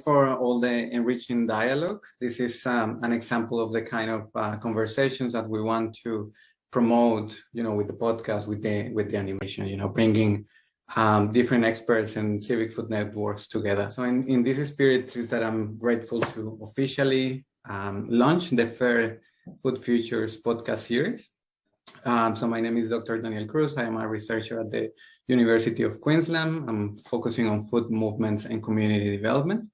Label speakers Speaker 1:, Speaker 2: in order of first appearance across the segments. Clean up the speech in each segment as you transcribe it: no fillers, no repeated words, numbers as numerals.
Speaker 1: for all the enriching dialogue. This is an example of the kind of conversations that we want to promote, with the podcast, with the animation, bringing different experts and civic food networks together. So in this spirit is that I'm grateful to officially launch the Fair Food Futures podcast series. So my name is Dr. Daniel Cruz. I am a researcher at the University of Queensland. I'm focusing on food movements and community development.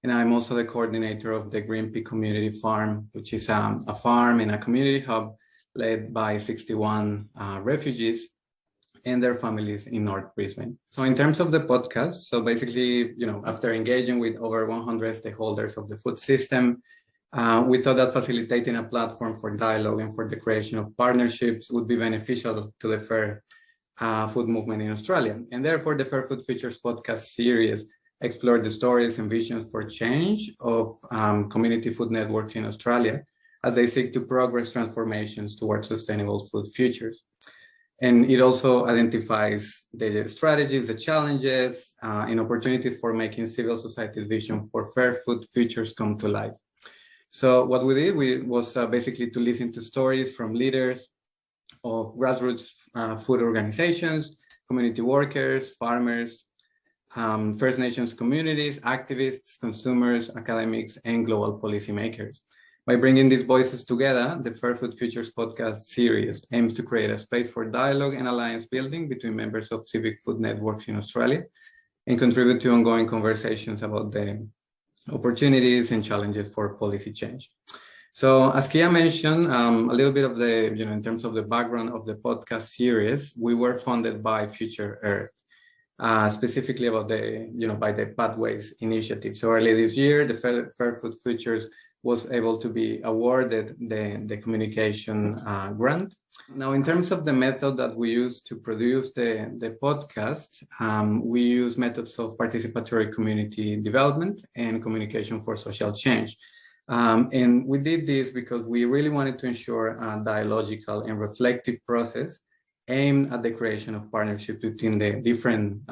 Speaker 1: And I'm also the coordinator of the Green Pea Community Farm, which is a farm and a community hub led by 61 refugees and their families in North Brisbane. So in terms of the podcast, so basically, after engaging with over 100 stakeholders of the food system, we thought that facilitating a platform for dialogue and for the creation of partnerships would be beneficial to the fair food movement in Australia. And therefore, the Fair Food Futures podcast series explored the stories and visions for change of community food networks in Australia as they seek to progress transformations towards sustainable food futures. And it also identifies the strategies, the challenges, and opportunities for making civil society's vision for fair food futures come to life. So what we did was basically to listen to stories from leaders of grassroots food organizations, community workers, farmers, First Nations communities, activists, consumers, academics, and global policymakers. By bringing these voices together, the Fair Food Futures podcast series aims to create a space for dialogue and alliance building between members of civic food networks in Australia and contribute to ongoing conversations about the opportunities and challenges for policy change. So as Kia mentioned, a little bit of the, in terms of the background of the podcast series, we were funded by Future Earth, specifically about by the Pathways Initiative. So early this year, the Fair Food Futures was able to be awarded the communication grant. Now, in terms of the method that we use to produce the podcast, we use methods of participatory community development and communication for social change. And we did this because we really wanted to ensure a dialogical and reflective process aimed at the creation of partnerships between the different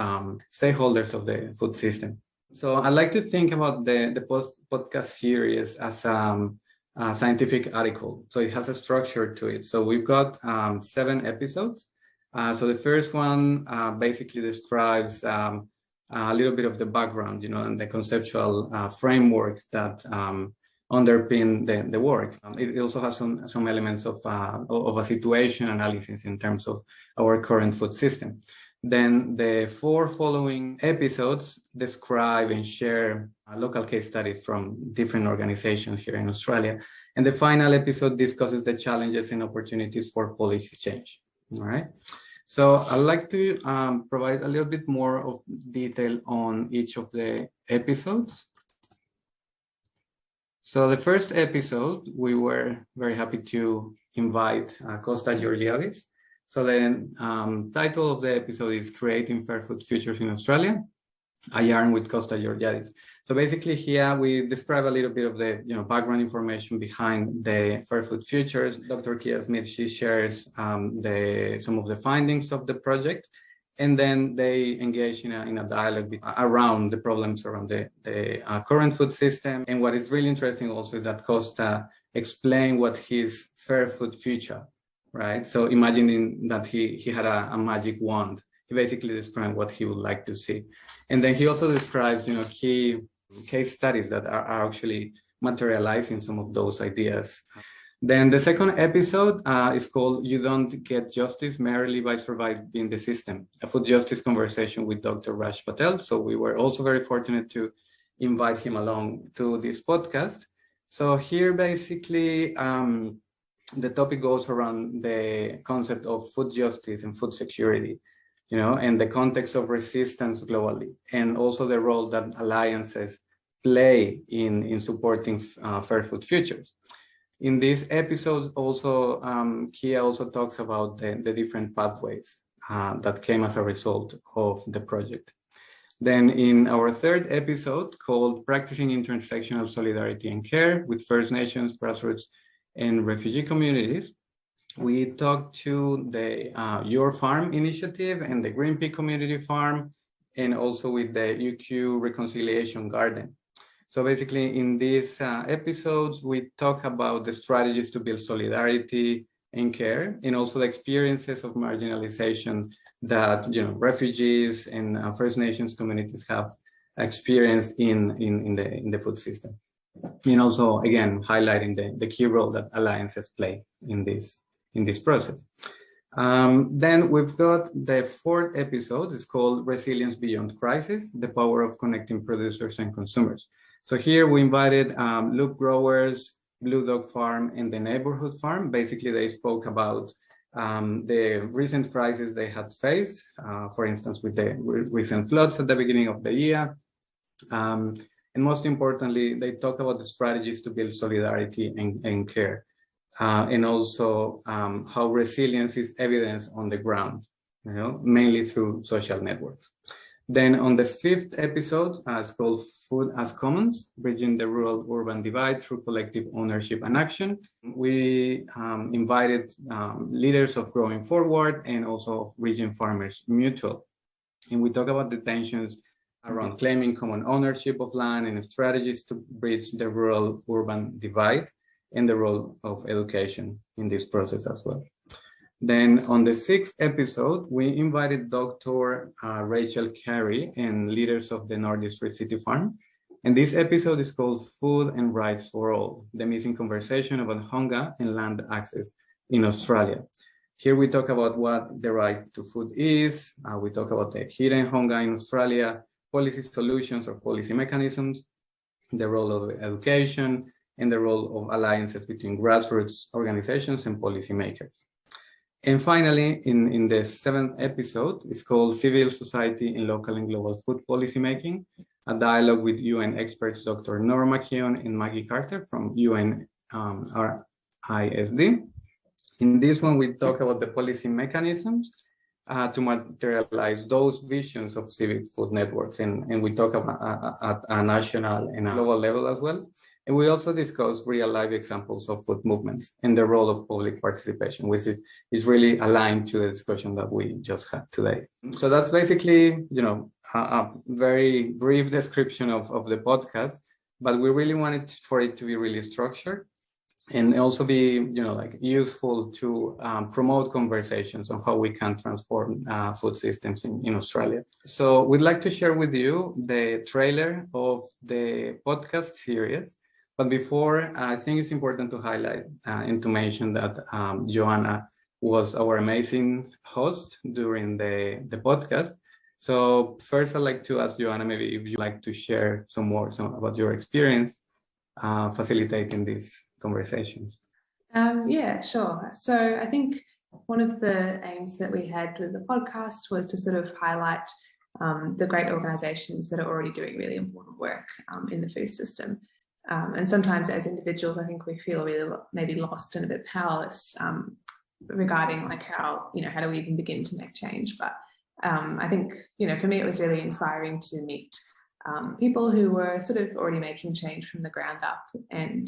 Speaker 1: stakeholders of the food system. So I like to think about the podcast series as a scientific article. So it has a structure to it. So we've got 7 episodes. So the first one basically describes a little bit of the background, and the conceptual framework that underpin the work. It also has some elements of a situation analysis in terms of our current food system. Then the 4 following episodes describe and share local case studies from different organizations here in Australia. And the final episode discusses the challenges and opportunities for policy change. All right. So I'd like to provide a little bit more of detail on each of the episodes. So the first episode, we were very happy to invite Costa Georgiadis. So the title of the episode is Creating Fair Food Futures in Australia, a yarn with Costa Georgiadis. So basically here we describe a little bit of the background information behind the Fair Food Futures. Dr. Kia Smith, she shares some of the findings of the project, and then they engage in a dialogue around the problems around the current food system. And what is really interesting also is that Costa explained what his fair food future, right? So imagining that he had a magic wand, he basically described what he would like to see. And then he also describes, key case studies that are actually materializing some of those ideas. Then the second episode is called You Don't Get Justice Merely by Surviving the System, a food justice conversation with Dr. Raj Patel. So we were also very fortunate to invite him along to this podcast. So here basically, the topic goes around the concept of food justice and food security, and the context of resistance globally, and also the role that alliances play in supporting fair food futures. In this episode, also, Kia also talks about the different pathways that came as a result of the project. Then in our third episode called Practicing Intersectional Solidarity and Care with First Nations, Grassroots, and Refugee Communities, we talked to the Your Farm initiative and the Green Pea Community Farm, and also with the UQ Reconciliation Garden. So basically, in these episodes, we talk about the strategies to build solidarity and care, and also the experiences of marginalization that refugees and First Nations communities have experienced in the food system, and also again highlighting the key role that alliances play in this process. Then we've got the fourth episode. It's called Resilience Beyond Crisis: The Power of Connecting Producers and Consumers. So here we invited Loop Growers, Blue Dog Farm, and the Neighborhood Farm. Basically, they spoke about the recent crises they had faced, for instance, with the recent floods at the beginning of the year. And most importantly, they talk about the strategies to build solidarity and care, and also how resilience is evidenced on the ground, mainly through social networks. Then on the fifth episode, it's called Food as Commons, Bridging the Rural-Urban Divide Through Collective Ownership and Action. We invited leaders of Growing Forward and also of Region Farmers Mutual. And we talk about the tensions around claiming common ownership of land and strategies to bridge the rural-urban divide and the role of education in this process as well. Then on the sixth episode, we invited Dr. Rachel Carey and leaders of the North District City Farm. And this episode is called Food and Rights for All, the missing conversation about hunger and land access in Australia. Here we talk about what the right to food is. We talk about the hidden hunger in Australia, policy solutions or policy mechanisms, the role of education, and the role of alliances between grassroots organizations and policymakers. And finally, in the seventh episode, it's called Civil Society in Local and Global Food Policymaking, a dialogue with UN experts Dr. Nora McKeown and Maggie Carter from UN RISD. In this one, we talk about the policy mechanisms to materialize those visions of civic food networks. And we talk about at a national and a global level as well. And we also discuss real-life examples of food movements and the role of public participation, which is really aligned to the discussion that we just had today. So that's basically, a very brief description of the podcast, but we really wanted for it to be really structured and also be, useful to promote conversations on how we can transform food systems in Australia. So we'd like to share with you the trailer of the podcast series. But before, I think it's important to highlight and to mention that Joanna was our amazing host during the podcast. So first, I'd like to ask Joanna, maybe if you'd like to share some about your experience facilitating these conversations.
Speaker 2: Yeah, sure. So I think one of the aims that we had with the podcast was to sort of highlight the great organisations that are already doing really important work in the food system. And sometimes as individuals, I think we feel really maybe lost and a bit powerless regarding how do we even begin to make change. But I think, for me, it was really inspiring to meet people who were sort of already making change from the ground up and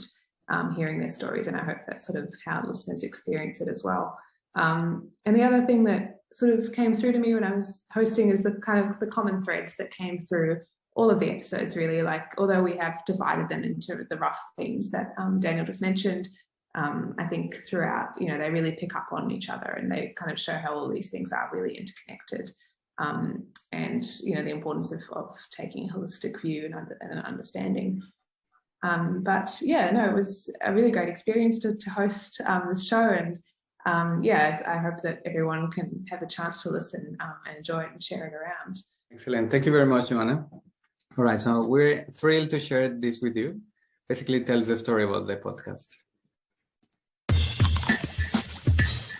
Speaker 2: hearing their stories. And I hope that's sort of how listeners experience it as well. And the other thing that sort of came through to me when I was hosting is the kind of the common threads that came through all of the episodes, really. Although we have divided them into the rough themes that Daniel just mentioned, I think throughout, they really pick up on each other and they kind of show how all these things are really interconnected. And, the importance of taking a holistic view and understanding. But yeah, no, it was a really great experience to host this show. And I hope that everyone can have a chance to listen and enjoy it and share it around.
Speaker 1: Excellent. Thank you very much, Joanna. All right, so we're thrilled to share this with you. Basically, it tells the story about the podcast.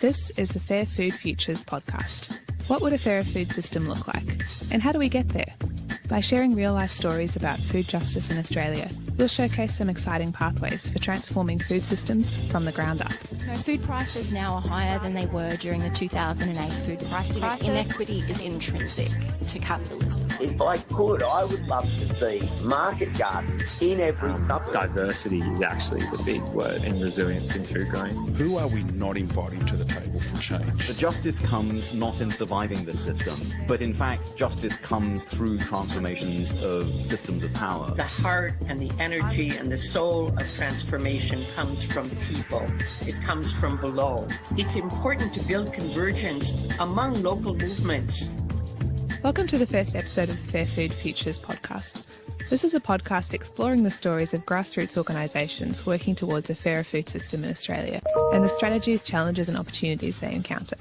Speaker 3: This is the Fair Food Futures podcast. What would a fairer food system look like? And how do we get there? By sharing real-life stories about food justice in Australia, we'll showcase some exciting pathways for transforming food systems from the ground up.
Speaker 4: Food prices now are higher than they were during the 2008 food price crisis. Inequity is intrinsic to capitalism.
Speaker 5: If I could, I would love to see market gardens in every suburb.
Speaker 6: Diversity is actually the big word in resilience in food growing.
Speaker 7: Who are we not inviting to the table for change?
Speaker 8: The justice comes not in surviving the system, but in fact, justice comes through transformation. transformations of systems of power.
Speaker 9: The heart and the energy and the soul of transformation comes from people. It comes from below. It's important to build convergence among local movements.
Speaker 3: Welcome to the first episode of the Fair Food Futures podcast. This is a podcast exploring the stories of grassroots organisations working towards a fairer food system in Australia and the strategies, challenges and opportunities they encounter.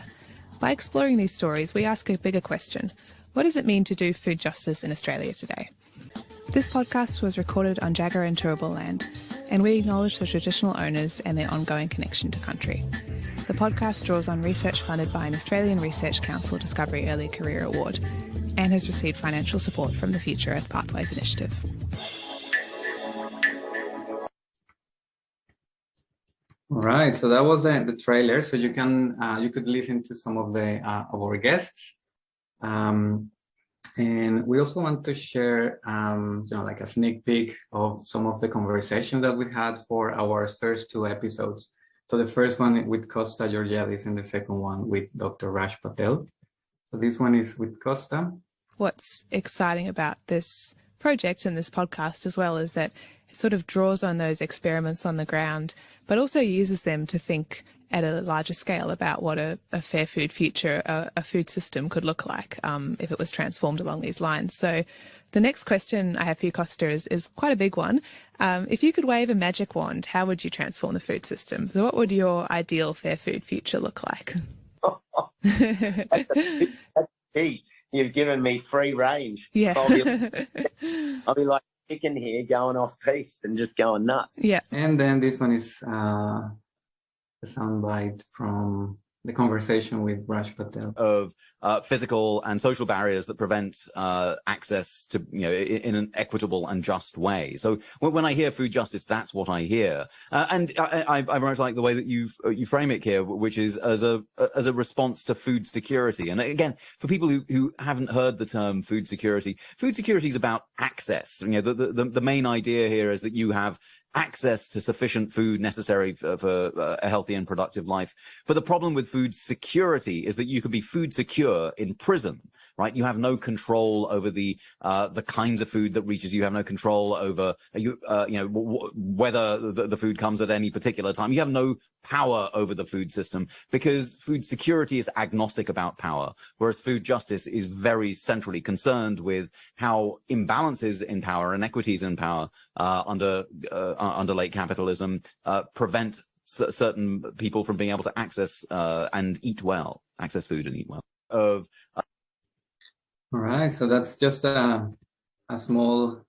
Speaker 3: By exploring these stories, we ask a bigger question. What does it mean to do food justice in Australia today? This podcast was recorded on Jagera and Turrbal land, and we acknowledge the traditional owners and their ongoing connection to country. The podcast draws on research funded by an Australian Research Council Discovery Early Career Award and has received financial support from the Future Earth Pathways Initiative.
Speaker 1: All right, so that was the trailer. So you could listen to some of our guests. And we also want to share, like a sneak peek of some of the conversations that we had for our first two episodes. So the first one with Costa Georgiadis and the second one with Dr. Raj Patel. So this one is with Costa.
Speaker 3: What's exciting about this project and this podcast as well is that it sort of draws on those experiments on the ground, but also uses them to think at a larger scale about what a fair food future, a food system could look like if it was transformed along these lines. So the next question I have for you, Costa, is quite a big one. If you could wave a magic wand, how would you transform the food system? So what would your ideal fair food future look like?
Speaker 5: That's key. You've given me free range.
Speaker 3: Yeah.
Speaker 5: I'll be like chicken here going off piste and just going nuts.
Speaker 3: Yeah.
Speaker 1: And then this one is a soundbite from the conversation with Raj Patel.
Speaker 8: Of physical and social barriers that prevent access to, in an equitable and just way. So when I hear food justice, that's what I hear. And I very much like the way that you frame it here, which is as a response to food security. And again, for people who haven't heard the term food security is about access. The main idea here is that you have access to sufficient food necessary for a healthy and productive life. But the problem with food security is that you can be food secure in prison, right? You have no control over the kinds of food that reaches you. You have no control over whether the food comes at any particular time. You have no power over the food system because food security is agnostic about power, whereas food justice is very centrally concerned with how imbalances in power, inequities in power under late capitalism prevent certain people from being able to access access food and eat well.
Speaker 1: All right, so that's just a small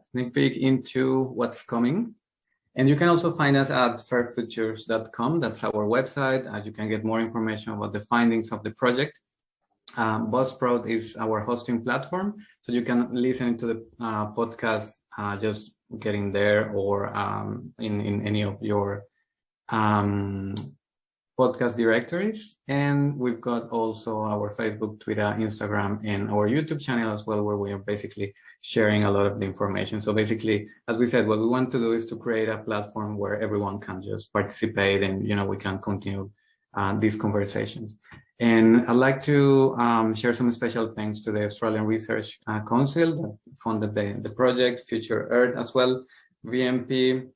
Speaker 1: sneak peek into what's coming. And you can also find us at fairfutures.com. That's our website. You can get more information about the findings of the project. Buzzsprout is our hosting platform, so you can listen to the podcast just getting there or in any of your podcast directories. And we've got also our Facebook, Twitter, Instagram, and our YouTube channel as well, where we are basically sharing a lot of the information. So basically, as we said, what we want to do is to create a platform where everyone can just participate and, we can continue these conversations. And I'd like to share some special thanks to the Australian Research Council that funded the project, Future Earth as well, VMP,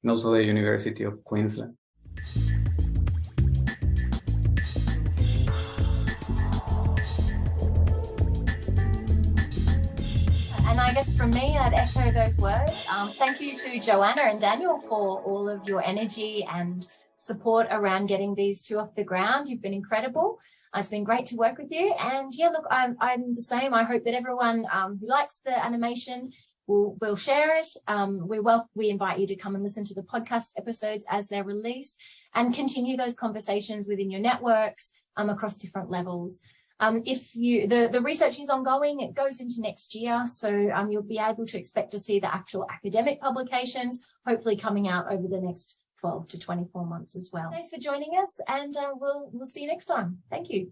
Speaker 1: and also the University of Queensland.
Speaker 10: And I guess from me, I'd echo those words. Thank you to Joanna and Daniel for all of your energy and support around getting these two off the ground. You've been incredible. It's been great to work with you. And yeah, look, I'm the same. I hope that everyone who likes the animation will share it. We invite you to come and listen to the podcast episodes as they're released and continue those conversations within your networks across different levels. The research is ongoing, it goes into next year, so you'll be able to expect to see the actual academic publications hopefully coming out over the next 12 to 24 months as well. Thanks for joining us, and we'll see you next time. Thank you.